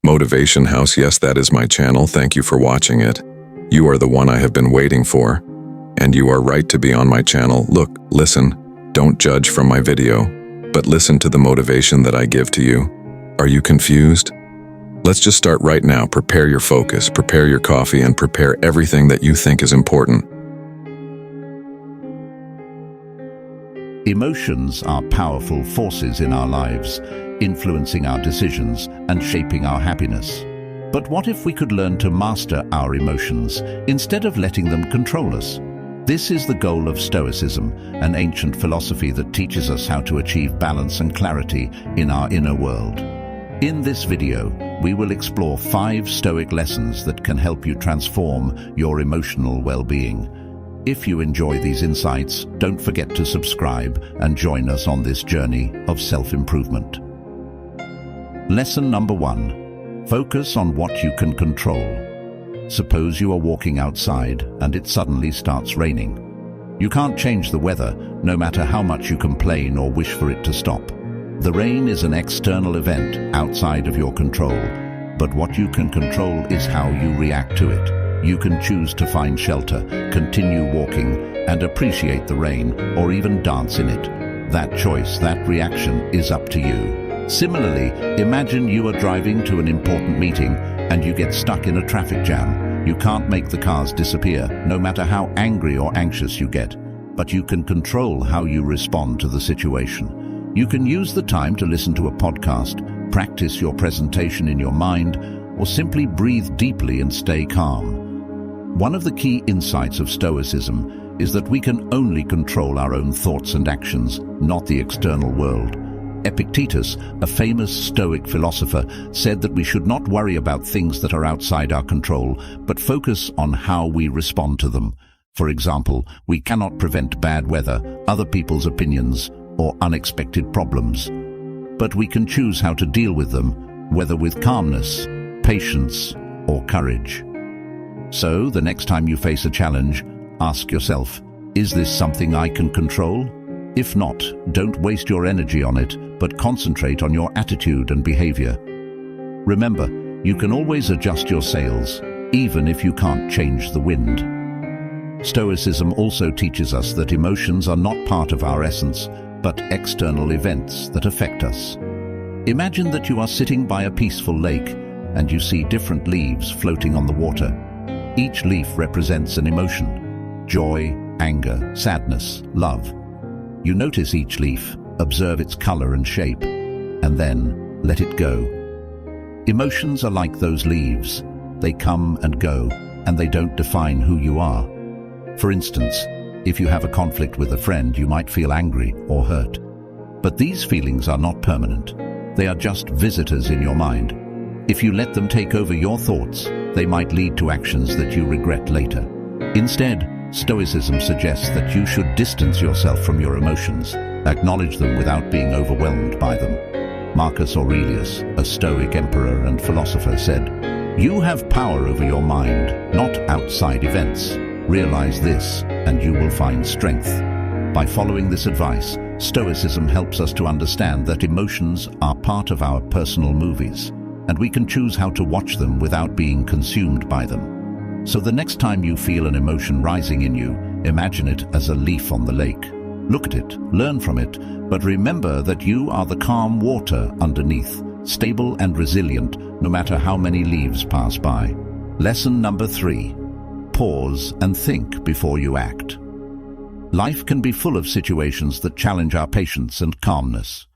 Motivation House, yes, that is my channel. Thank you for watching it. You are the one I have been waiting for. And you are right to be on my channel. Look, listen, don't judge from my video, but listen to the motivation that I give to you. Are you confused? Let's just start right now. Prepare your focus, prepare your coffee, and prepare everything that you think is important. Emotions are powerful forces in our lives, influencing our decisions and shaping our happiness. But what if we could learn to master our emotions instead of letting them control us? This is the goal of Stoicism, an ancient philosophy that teaches us how to achieve balance and clarity in our inner world. In this video, we will explore 5 Stoic lessons that can help you transform your emotional well-being. If you enjoy these insights, don't forget to subscribe and join us on this journey of self-improvement. Lesson number 1. Focus on what you can control. Suppose you are walking outside and it suddenly starts raining. You can't change the weather, no matter how much you complain or wish for it to stop. The rain is an external event outside of your control, but what you can control is how you react to it. You can choose to find shelter, continue walking, and appreciate the rain, or even dance in it. That choice, that reaction, is up to you. Similarly, imagine you are driving to an important meeting and you get stuck in a traffic jam. You can't make the cars disappear, no matter how angry or anxious you get, but you can control how you respond to the situation. You can use the time to listen to a podcast, practice your presentation in your mind, or simply breathe deeply and stay calm. One of the key insights of Stoicism is that we can only control our own thoughts and actions, not the external world. Epictetus, a famous Stoic philosopher, said that we should not worry about things that are outside our control, but focus on how we respond to them. For example, we cannot prevent bad weather, other people's opinions, or unexpected problems. But we can choose how to deal with them, whether with calmness, patience, or courage. So, the next time you face a challenge, ask yourself, is this something I can control? If not, don't waste your energy on it, but concentrate on your attitude and behavior. Remember, you can always adjust your sails, even if you can't change the wind. Stoicism also teaches us that emotions are not part of our essence, but external events that affect us. Imagine that you are sitting by a peaceful lake, and you see different leaves floating on the water. Each leaf represents an emotion: joy, anger, sadness, love. You notice each leaf, observe its color and shape, and then let it go. Emotions are like those leaves. They come and go, and they don't define who you are. For instance, if you have a conflict with a friend, you might feel angry or hurt. But these feelings are not permanent. They are just visitors in your mind. If you let them take over your thoughts, they might lead to actions that you regret later. Instead, Stoicism suggests that you should distance yourself from your emotions, acknowledge them without being overwhelmed by them. Marcus Aurelius, a Stoic emperor and philosopher, said, "You have power over your mind, not outside events. Realize this, and you will find strength." By following this advice, Stoicism helps us to understand that emotions are part of our personal movies, and we can choose how to watch them without being consumed by them. So the next time you feel an emotion rising in you, imagine it as a leaf on the lake. Look at it, learn from it, but remember that you are the calm water underneath, stable and resilient no matter how many leaves pass by. Lesson number 3. Pause and think before you act. Life can be full of situations that challenge our patience and calmness.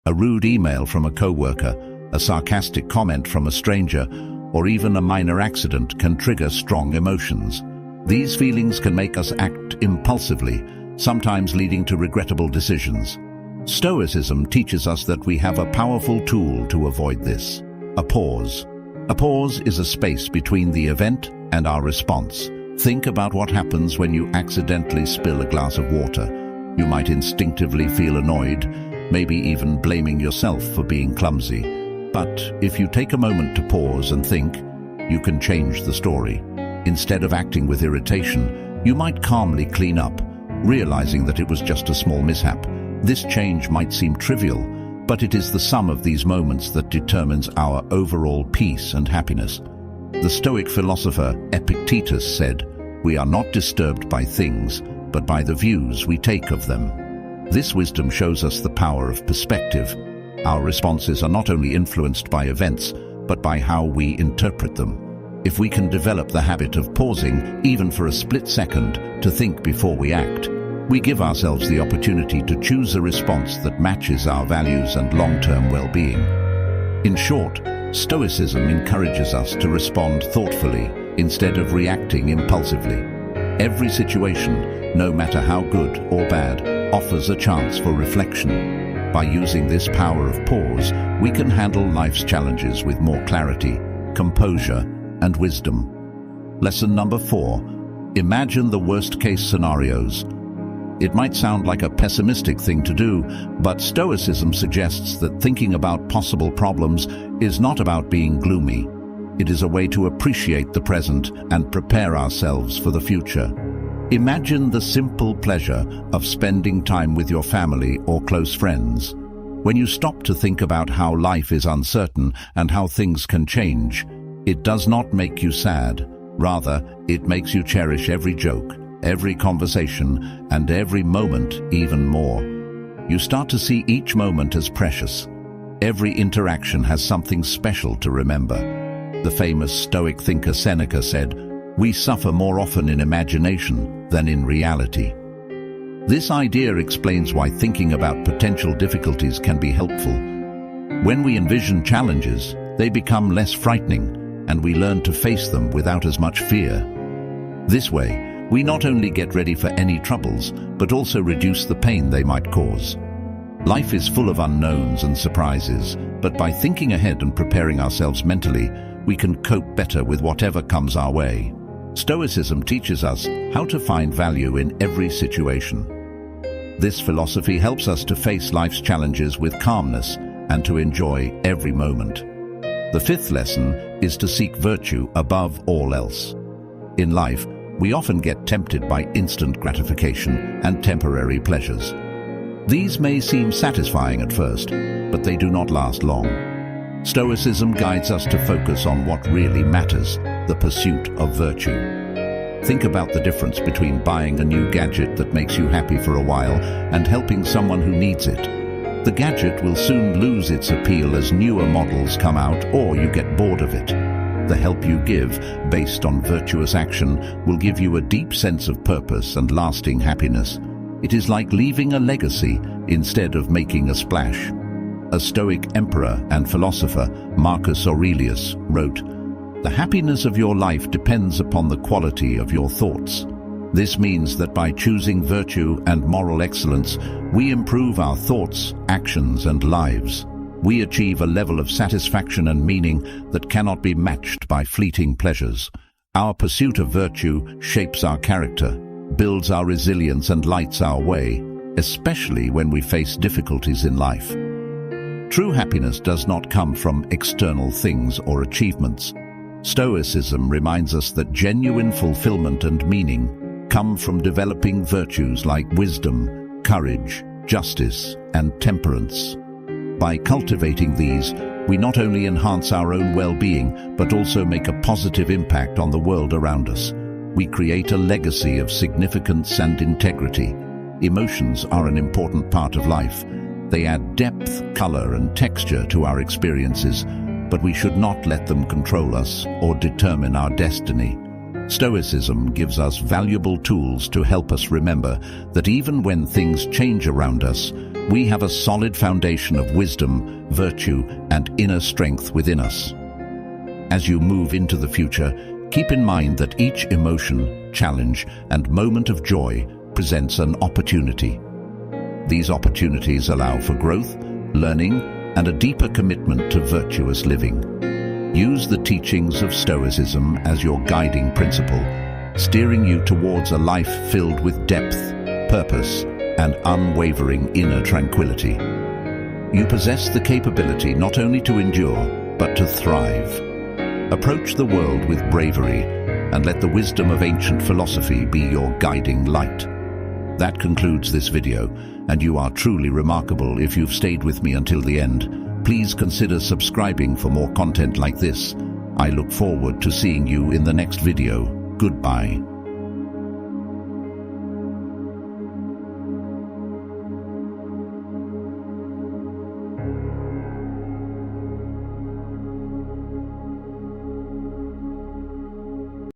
A rude email from a coworker, a sarcastic comment from a stranger, or even a minor accident can trigger strong emotions. These feelings can make us act impulsively, sometimes leading to regrettable decisions. Stoicism teaches us that we have a powerful tool to avoid this: a pause. A pause is a space between the event and our response. Think about what happens when you accidentally spill a glass of water. You might instinctively feel annoyed, maybe even blaming yourself for being clumsy. But if you take a moment to pause and think, you can change the story. Instead of acting with irritation, you might calmly clean up, realizing that it was just a small mishap. This change might seem trivial, but it is the sum of these moments that determines our overall peace and happiness. The Stoic philosopher Epictetus said, "We are not disturbed by things, but by the views we take of them." This wisdom shows us the power of perspective. Our responses are not only influenced by events, but by how we interpret them. If we can develop the habit of pausing, even for a split second, to think before we act, we give ourselves the opportunity to choose a response that matches our values and long-term well-being. In short, Stoicism encourages us to respond thoughtfully instead of reacting impulsively. Every situation, no matter how good or bad, offers a chance for reflection. By using this power of pause, we can handle life's challenges with more clarity, composure, and wisdom. Lesson number 4. Imagine the worst-case scenarios. It might sound like a pessimistic thing to do, but Stoicism suggests that thinking about possible problems is not about being gloomy. It is a way to appreciate the present and prepare ourselves for the future. Imagine the simple pleasure of spending time with your family or close friends. When you stop to think about how life is uncertain and how things can change, it does not make you sad. Rather, it makes you cherish every joke, every conversation, and every moment even more. You start to see each moment as precious. Every interaction has something special to remember. The famous Stoic thinker Seneca said, "We suffer more often in imagination than in reality." This idea explains why thinking about potential difficulties can be helpful. When we envision challenges, they become less frightening, and we learn to face them without as much fear. This way, we not only get ready for any troubles, but also reduce the pain they might cause. Life is full of unknowns and surprises, but by thinking ahead and preparing ourselves mentally, we can cope better with whatever comes our way. Stoicism teaches us how to find value in every situation. This philosophy helps us to face life's challenges with calmness and to enjoy every moment. The 5th lesson is to seek virtue above all else. In life, we often get tempted by instant gratification and temporary pleasures. These may seem satisfying at first, but they do not last long. Stoicism guides us to focus on what really matters, the pursuit of virtue. Think about the difference between buying a new gadget that makes you happy for a while and helping someone who needs it. The gadget will soon lose its appeal as newer models come out, or you get bored of it. The help you give, based on virtuous action, will give you a deep sense of purpose and lasting happiness. It is like leaving a legacy instead of making a splash. A Stoic emperor and philosopher, Marcus Aurelius, wrote, "The happiness of your life depends upon the quality of your thoughts." This means that by choosing virtue and moral excellence, we improve our thoughts, actions, and lives. We achieve a level of satisfaction and meaning that cannot be matched by fleeting pleasures. Our pursuit of virtue shapes our character, builds our resilience, and lights our way, especially when we face difficulties in life. True happiness does not come from external things or achievements. Stoicism reminds us that genuine fulfillment and meaning come from developing virtues like wisdom, courage, justice, and temperance. By cultivating these, we not only enhance our own well-being, but also make a positive impact on the world around us. We create a legacy of significance and integrity. Emotions are an important part of life. They add depth, color, and texture to our experiences, but we should not let them control us or determine our destiny. Stoicism gives us valuable tools to help us remember that even when things change around us, we have a solid foundation of wisdom, virtue, and inner strength within us. As you move into the future, keep in mind that each emotion, challenge, and moment of joy presents an opportunity. These opportunities allow for growth, learning, and a deeper commitment to virtuous living. Use the teachings of Stoicism as your guiding principle, steering you towards a life filled with depth, purpose, and unwavering inner tranquility. You possess the capability not only to endure, but to thrive. Approach the world with bravery and let the wisdom of ancient philosophy be your guiding light. That concludes this video, and you are truly remarkable if you've stayed with me until the end. Please consider subscribing for more content like this. I look forward to seeing you in the next video. Goodbye.